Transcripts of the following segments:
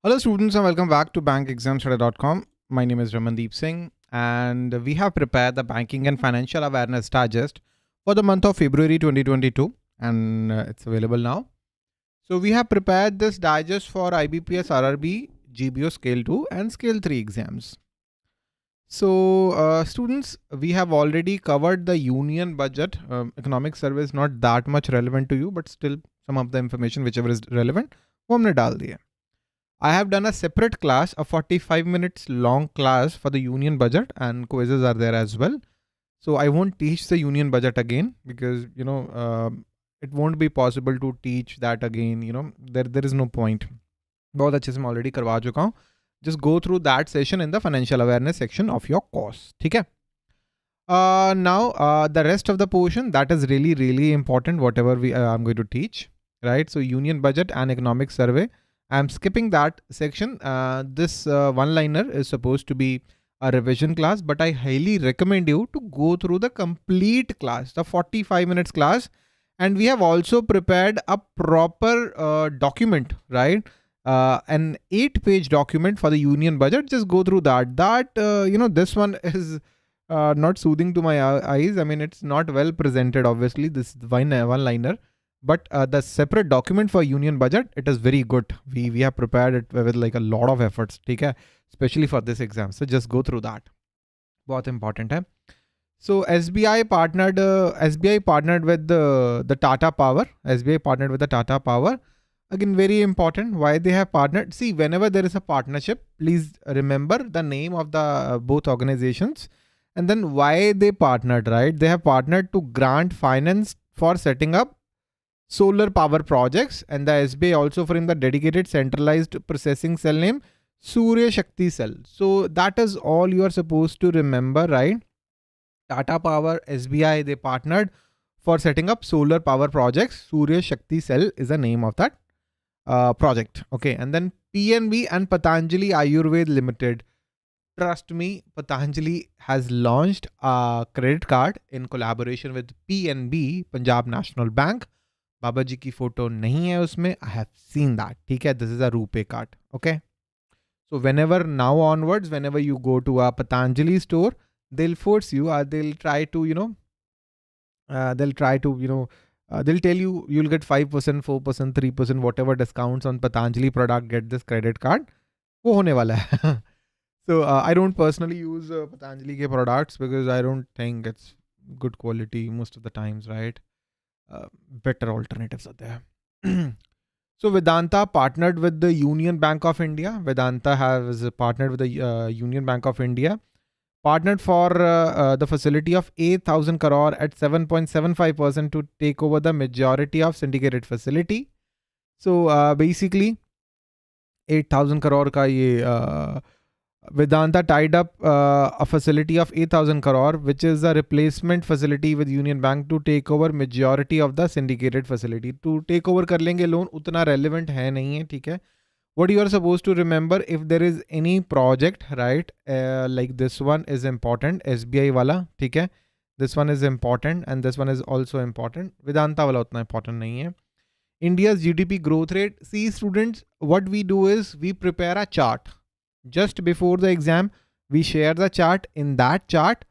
Hello students and welcome back to bankexamstudy.com. My name is Ramandeep Singh and we have prepared the Banking and Financial Awareness Digest for the month of February 2022 and it's available now. So we have prepared this digest for IBPS RRB GBO Scale 2 and Scale 3 exams. So students, we have already covered the union budget. Economic survey is not that much relevant to you, but still some of the information whichever is relevant वो हमने डाल दिया. I have done a separate class, a 45 minutes long class for the union budget, and quizzes are there as well. So I won't teach the union budget again because it won't be possible to teach that again. There is no point. बहुत अच्छे से मैं already करवा चुका हूँ. Just go through that session in the financial awareness section of your course. ठीक है? Now the rest of the portion that is really important. Whatever I'm going to teach, right? So union budget and economic survey. I'm skipping that section. This one-liner is supposed to be a revision class, but I highly recommend you to go through the complete class, the 45 minutes class. And we have also prepared a proper document, right? An 8-page document for the union budget. Just go through that. This one is not soothing to my eyes. I mean, it's not well presented, obviously, this one-liner. But the separate document for union budget, it is very good. We have prepared it with like a lot of efforts, okay? Especially for this exam. So just go through that. बहुत important है. So SBI partnered with the Tata Power. SBI partnered with the Tata Power. Again, very important. Why they have partnered? See, whenever there is a partnership, please remember the name of the both organizations and then why they partnered, right? They have partnered to grant finance for setting up solar power projects, and the SBI also framed the dedicated centralized processing cell name Surya Shakti Cell. So that is all you are supposed to remember, right? Tata Power, SBI, they partnered for setting up solar power projects. Surya Shakti Cell is the name of that project. Okay, and then PNB and Patanjali Ayurved Limited. Trust me, Patanjali has launched a credit card in collaboration with PNB, Punjab National Bank. बाबा जी की photo नहीं है उसमें. I have seen that. ठीक है, this is a RuPay card. Okay. So whenever now onwards, whenever you go to a Patanjali store, they'll force you, they'll try to, they'll tell you you'll get 5%, 4%, 3%, whatever discounts on Patanjali product, get this credit card. वो होने वाला है. So I don't personally use Patanjali के products because I don't think it's good quality most of the times, right? Better alternatives are there. So Vedanta partnered with the Union Bank of India. Vedanta has partnered with the Union Bank of India. Partnered for the facility of 8,000 crore at 7.75% to take over the majority of syndicated facility. So basically 8,000 crore का ये Vedanta tied up a facility of 8,000 crore, which is a replacement facility with Union Bank to take over majority of the syndicated facility. To take over कर लेंगे loan उतना relevant है नहीं है, ठीक है? What you are supposed to remember, if there is any project, right? Like this one is important, SBI वाला, ठीक है? This one is important and this one is also important. Vedanta वाला उतना important नहीं है. India's GDP growth rate. See students, what we do is we prepare a chart. Just before the exam, we share the chart. In that chart,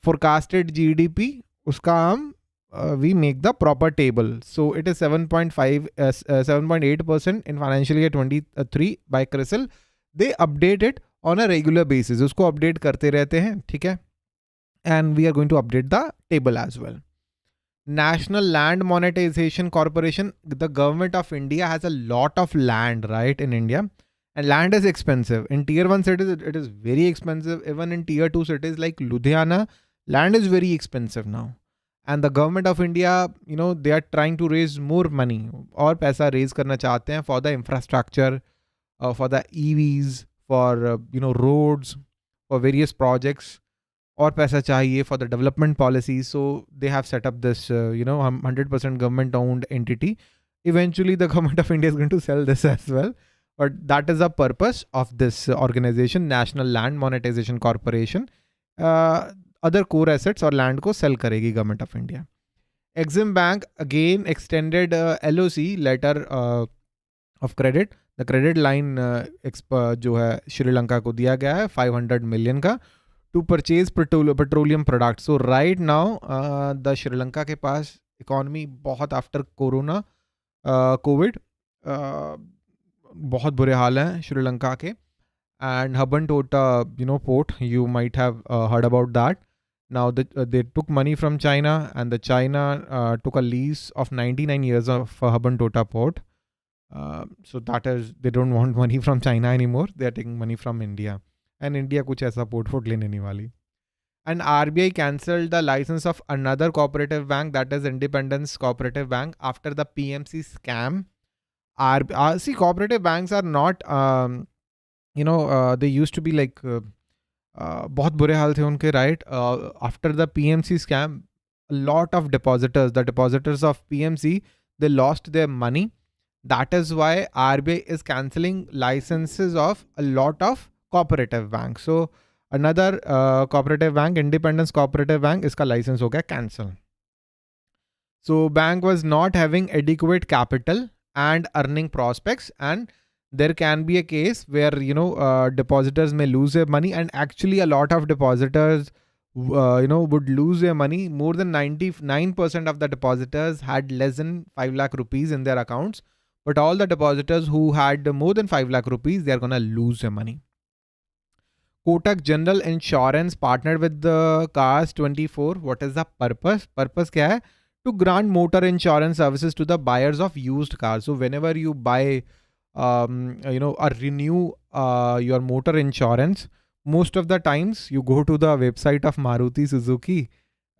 forecasted GDP, uska hum, we make the proper table. So it is 7.8% in financial year 23 by CRISIL. They update it on a regular basis. Usko update karte rehte hain, theek hai? And we are going to update the table as well. National Land Monetization Corporation. The government of India has a lot of land, right, in India. And land is expensive. In tier 1 cities, it is very expensive. Even in tier 2 cities like Ludhiana, land is very expensive now. And the government of India, they are trying to raise more money. और पैसा raise करना चाहते हैं for the infrastructure, for the EVs, for roads, for various projects. और पैसा चाहिए for the development policies. So they have set up this 100% government owned entity. Eventually the government of India is going to sell this as well. But that is the purpose of this organization, National Land Monetization Corporation. Other core assets or land को sell करेगी government of India. Exim Bank again extended LOC, letter of credit. The credit line जो है श्रीलंका को दिया गया है 500 million का to purchase petroleum product. So right now the Sri Lanka के पास इकॉनमी बहुत आफ्टर कोरोना कोविड बहुत बुरे हाल हैं श्रीलंका के. And Hubantota, port, you might have heard about that. Now they took money from China, and the China took a lease of 99 years of Hubantota port. So that is, they don't want money from China anymore. They are taking money from India, and India कुछ ऐसा port लेने नहीं वाली. And RBI cancelled the license of another cooperative bank, that is Independence Cooperative Bank, after the PMC scam. See, cooperative banks are not. They used to be like बहुत बुरे हाल थे उनके, right? After the PMC scam, a lot of depositors, the depositors of PMC, they lost their money. That is why RBI is cancelling licenses of a lot of cooperative banks. So another cooperative bank, Independence Cooperative Bank, इसका license हो गया cancel. So bank was not having adequate capital and earning prospects, and there can be a case where depositors may lose their money, and actually a lot of depositors would lose their money. More than 99% of the depositors had less than 5 lakh rupees in their accounts, but all the depositors who had more than 5 lakh rupees, they are going to lose their money. Kotak General Insurance partnered with the Cars 24. What is the purpose? Purpose क्या है? To grant motor insurance services to the buyers of used cars. So whenever you buy or renew your motor insurance, most of the times you go to the website of Maruti Suzuki.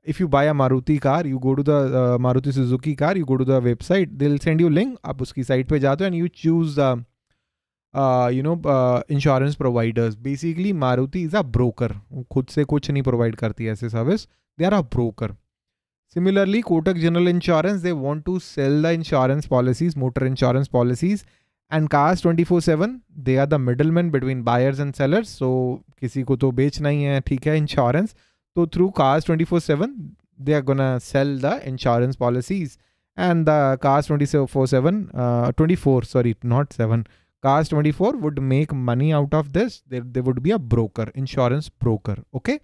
If you buy a Maruti car, you go to the Maruti Suzuki car, you go to the website, they'll send you link, आप उसकी site पे जाते हो and you choose the insurance providers. Basically Maruti is a broker, खुद से कुछ नहीं provide करती ऐसे service, they are a broker. Similarly, Kotak General Insurance, they want to sell the insurance policies, motor insurance policies, and Cars 24/7, they are the middlemen between buyers and sellers. So किसी को तो बेचना ही है, ठीक है, insurance. So through Cars 24/7, they are gonna sell the insurance policies, and the Cars 24, sorry, not 7. Cars 24 would make money out of this. They would be a broker, insurance broker. Okay.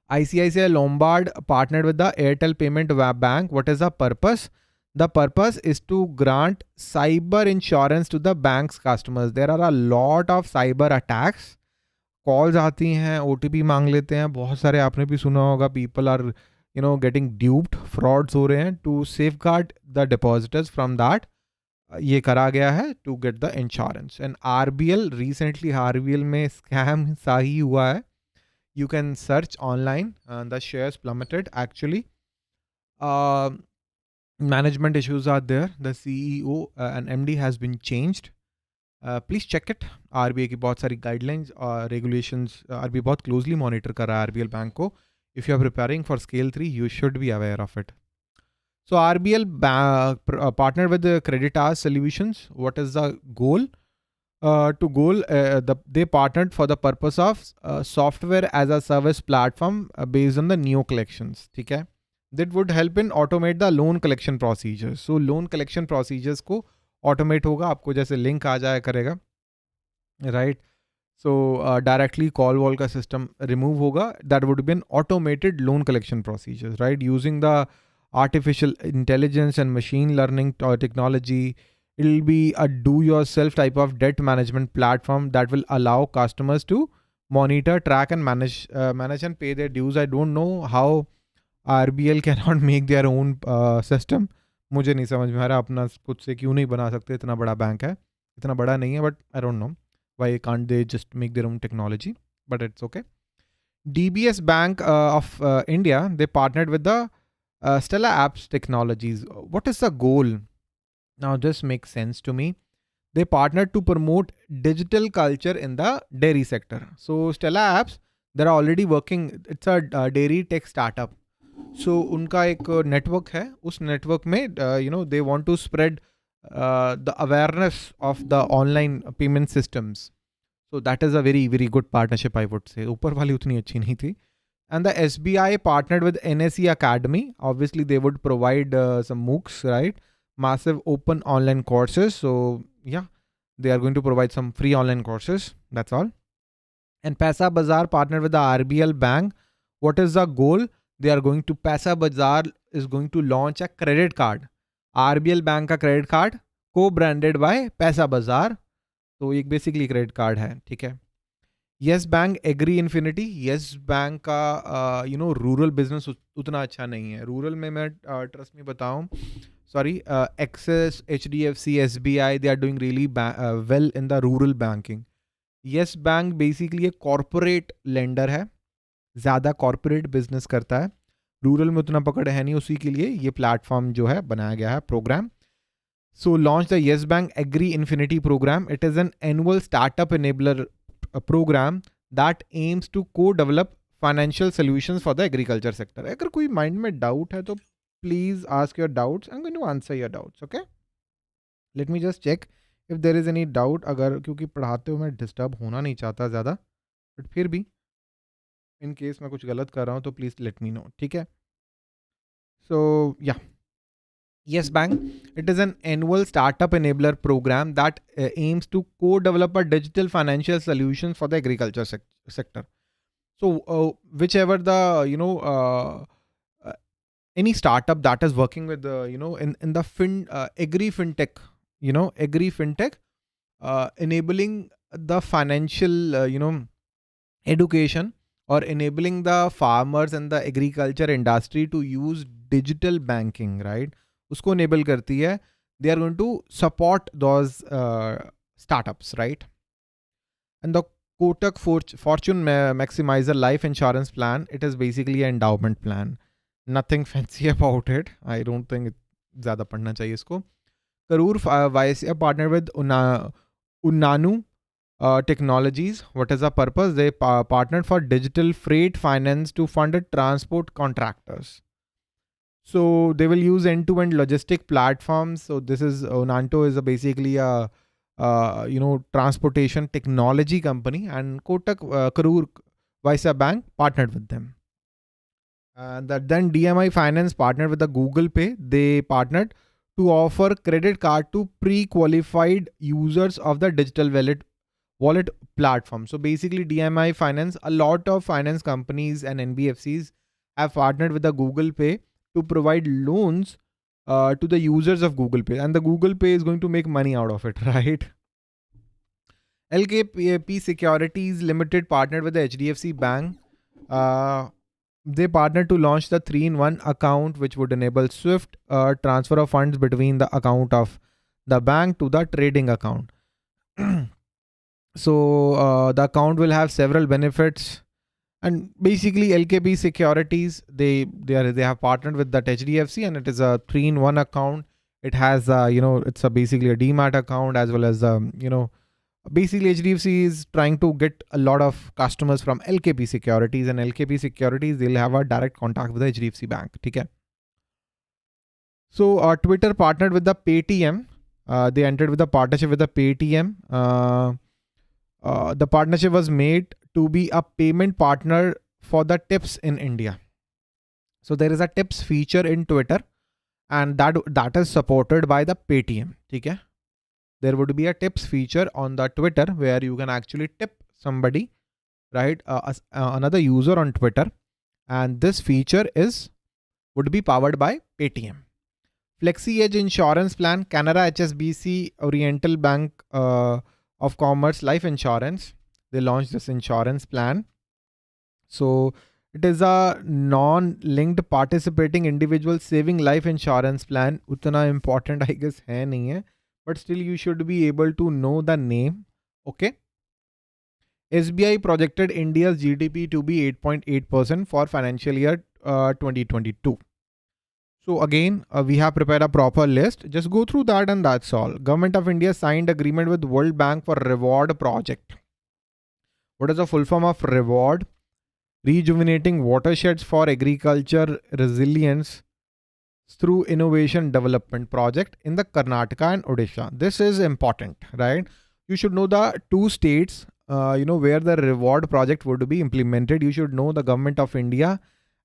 ICICI Lombard partnered with the Airtel Payment Bank. What is the purpose? The purpose is to grant cyber insurance to the bank's customers. There are a lot of cyber attacks. Calls आती हैं, OTP मांग लेते हैं, बहुत सारे आपने भी सुना होगा. People are getting duped, frauds हो रहे हैं. To safeguard the depositors from that, ये करा गया है to get the insurance. And RBL, recently RBL में scam सा ही हुआ है. You can search online, the shares plummeted actually. Management issues are there. The CEO and MD has been changed. Please check it. RBI की बहुत सारी guidelines और regulations RBI बहुत closely monitor कर रहा है RBL बैंक को. If you are preparing for scale 3, you should be aware of it. So RBL partnered with the Creditas Solutions. What is the goal? They partnered for the purpose of software as a service platform based on the neo collections. ठीक है? That would help in automate the loan collection procedures. So loan collection procedures को automate होगा, आपको जैसे link आ जाया करेगा, right? So directly call wall का system remove होगा. That would be an automated loan collection procedures, right? Using the artificial intelligence and machine learning technology. It'll be a do-yourself type of debt management platform that will allow customers to monitor, track, and manage and pay their dues. I don't know how RBL cannot make their own system. मुझे नहीं समझ में आ रहा, अपना खुद से क्यों नहीं बना सकते. इतना बड़ा बैंक है, इतना बड़ा नहीं है, but I don't know why can't they just make their own technology. But it's okay. DBS Bank of India, they partnered with the Stella Apps Technologies. What is the goal? Now this makes sense to me. They partnered to promote digital culture in the dairy sector. So Stella Apps, they're already working. It's a dairy tech startup. So उनका एक network है. उस network में they want to spread the awareness of the online payment systems. So that is a very very good partnership, I would say. ऊपर वाली उतनी अच्छी नहीं थी. And the SBI partnered with NSE Academy. Obviously they would provide some MOOCs, right? Massive open online courses. So yeah, they are going to provide some free online courses. That's all. And Paisa Bazaar partnered with the RBL Bank. What is the goal? They are going to, Paisa Bazaar is going to launch a credit card. RBL Bank का credit card co-branded by Paisa Bazaar. तो एक basically credit card है, ठीक है. Yes Bank Agri Infinity. Yes Bank का rural business उतना अच्छा नहीं है. रूरल में मैं ट्रस्ट में बताऊं, sorry, Axis, HDFC, SBI, they are doing really well in the rural banking. Yes Bank basically एक corporate lender है, ज़्यादा corporate business करता है, रूरल में उतना पकड़ है नहीं, उसी के लिए ये प्लेटफॉर्म जो है बनाया गया है programme. So launch the Yes Bank Agri Infinity program. It is an annual startup enabler program that aims to co-develop financial solutions for the agriculture sector. अगर कोई mind में doubt है तो please ask your doubts. I'm going to answer your doubts. Okay? Let me just check if there is any doubt. अगर क्योंकि पढ़ाते हुए मैं disturb होना नहीं चाहता ज़्यादा, but फिर भी in case मैं कुछ गलत कर रहा हूँ तो please let me know. ठीक है? So yeah. Yes Bank, it is an annual startup enabler program that aims to co-develop a digital financial solutions for the agriculture sector. So whichever the any startup that is working with the in the agri fintech, agri fintech, enabling the financial education or enabling the farmers and the agriculture industry to use digital banking, right? उसको enable करती है. They are going to support those startups, right? And the Kotak Fortune Maximizer Life Insurance Plan, it is basically an endowment plan. Nothing fancy about it. I don't think ज़्यादा पढ़ना चाहिए इसको. Karur Vaisya partnered with Unanu Technologies. What is the purpose? They partnered for digital freight finance to fund transport contractors. So they will use end-to-end logistic platforms. So this is Onanto is basically a transportation technology company, and Kotak Karur Vaisya Bank partnered with them. Then DMI Finance partnered with the Google Pay. They partnered to offer credit card to pre-qualified users of the digital wallet platform. So basically DMI Finance, a lot of finance companies and NBFCs have partnered with the Google Pay to provide loans to the users of Google Pay, and the Google Pay is going to make money out of it, right? LKP Securities Limited partnered with the HDFC Bank. They partnered to launch the 3-in-1 account, which would enable swift transfer of funds between the account of the bank to the trading account. So the account will have several benefits. And basically LKP Securities, they have partnered with that HDFC, and it is a 3-in-1 account. It has it's basically a demat account as well as basically HDFC is trying to get a lot of customers from LKP Securities, and LKP Securities, they'll have a direct contact with the HDFC Bank. Okay. So Twitter partnered with the Paytm. They entered with a partnership with the Paytm. The partnership was made to be a payment partner for the tips in India. So there is a tips feature in Twitter, and that is supported by the Paytm. Okay? There would be a tips feature on the Twitter where you can actually tip somebody, right? Another user on Twitter, and this feature would be powered by Paytm. Flexi Edge Insurance Plan, Canara HSBC Oriental Bank of Commerce Life Insurance. They launched this insurance plan. So it is a non-linked participating individual saving life insurance plan. Utna important I guess hai nahi hai, but still you should be able to know the name. Okay. SBI projected India's GDP to be 8.8% for financial year 2022. So again, we have prepared a proper list. Just go through that and that's all. Government of India signed agreement with World Bank for Reward project. What is the full form of Reward? Rejuvenating watersheds for agriculture resilience through innovation development project in the Karnataka and Odisha. This is important, right? You should know the two states, where the Reward project would be implemented. You should know the Government of India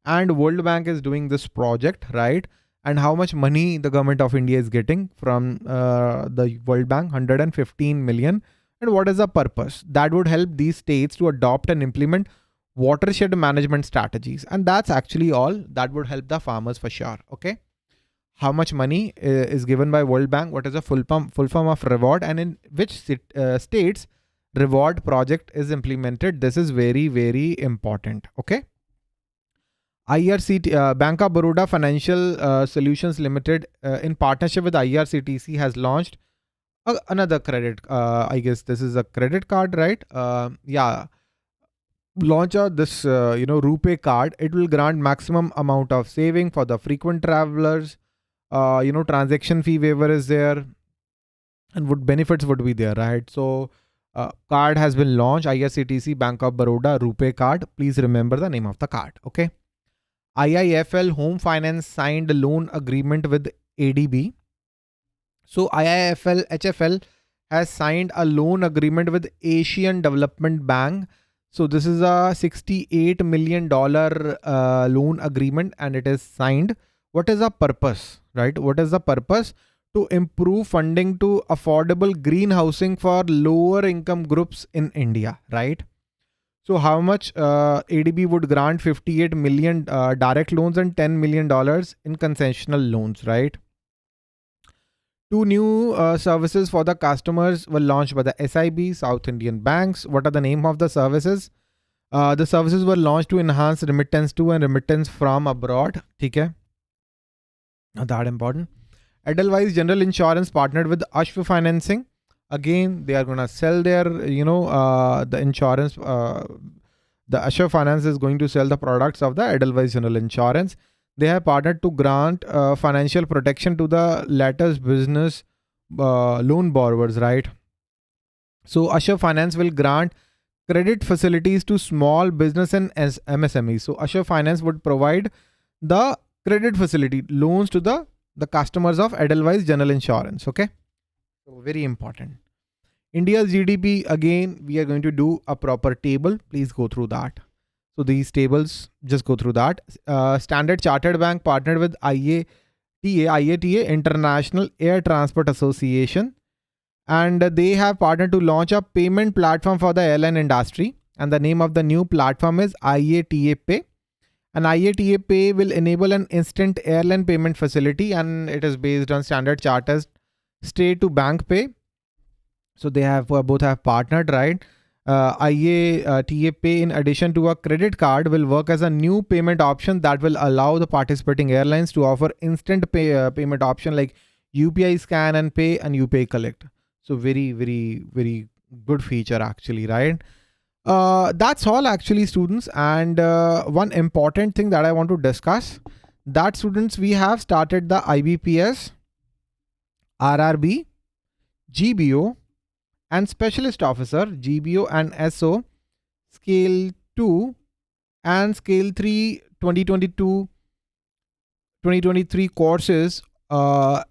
and World Bank is doing this project, right? And how much money the government of India is getting from the World Bank? 115 million. And what is the purpose? That would help these states to adopt and implement watershed management strategies. And that's actually all. That would help the farmers for sure. Okay. How much money is given by World Bank? What is the full form of reward? And in which states reward project is implemented? This is very, very important. Okay. IRCT, Bank of Baroda Financial Solutions Limited, in partnership with IRCTC, has launched another credit. I guess this is a credit card, right? Yeah. Launch this, RuPay card. It will grant maximum amount of saving for the frequent travelers. Transaction fee waiver is there, and what benefits would be there, right? So, card has been launched. IRCTC Bank of Baroda RuPay card. Please remember the name of the card. Okay. IIFL Home Finance signed a loan agreement with ADB. So IIFL HFL has signed a loan agreement with Asian Development Bank. So this is a $68 million loan agreement, and it is signed. What is the purpose, right? What is the purpose? To improve funding to affordable green housing for lower income groups in India, right? So how much ADB would grant? 58 million direct loans and $10 million in concessional loans, right? 2 new services for the customers were launched by the SIB, South Indian Banks. What are the name of the services? The services were launched to enhance remittance to and remittance from abroad. Okay? Not that important. Edelweiss General Insurance partnered with Ashwa Financing. Again, they are going to sell their, the insurance. The Ashwa Finance is going to sell the products of the Edelweiss General Insurance. They have partnered to grant financial protection to the latter's business loan borrowers, right? So Ashwa Finance will grant credit facilities to small business and MSMEs. So Ashwa Finance would provide the credit facility loans to the customers of Edelweiss General Insurance. Okay. So very important. India's GDP, again, we are going to do a proper table. Please go through that. So these tables, just go through that. Standard Chartered Bank partnered with IATA, International Air Transport Association. And they have partnered to launch a payment platform for the airline industry. And the name of the new platform is IATA Pay. And IATA Pay will enable an instant airline payment facility, and it is based on Standard Chartered's straight to bank pay. So they have both have partnered, right? IATA Pay, in addition to a credit card, will work as a new payment option that will allow the participating airlines to offer instant payment option like UPI scan and pay and UPI collect. So very, very, very good feature actually, right? That's all actually, students. And one important thing that I want to discuss, that students, we have started the IBPS RRB GBO and Specialist Officer GBO and SO Scale 2 and Scale 3 2022-2023 courses on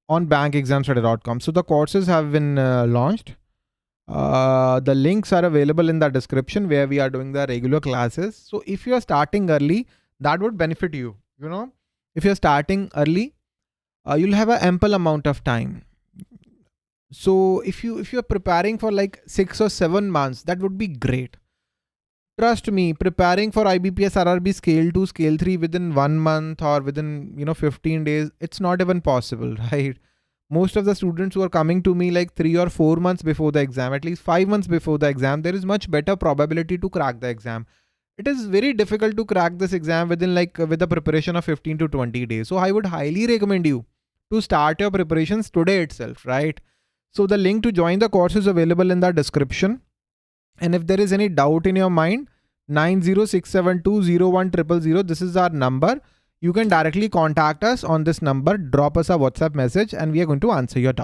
bankexamstudy.com. So the courses have been launched. The links are available in the description where we are doing the regular classes. So if you are starting early, that would benefit you. If you're starting early, you'll have an ample amount of time. So if you're preparing for like 6 or 7 months, that would be great. Trust me, preparing for IBPS RRB Scale 2, Scale 3 within 1 month or within 15 days, it's not even possible, right? Most of the students who are coming to me like 3 or 4 months before the exam, at least 5 months before the exam, there is much better probability to crack the exam. It is very difficult to crack this exam with a preparation of 15 to 20 days. So I would highly recommend you to start your preparations today itself, right? So the link to join the course is available in the description. And if there is any doubt in your mind, 9067201000, this is our number. You can directly contact us on this number, drop us a WhatsApp message, and we are going to answer your doubt.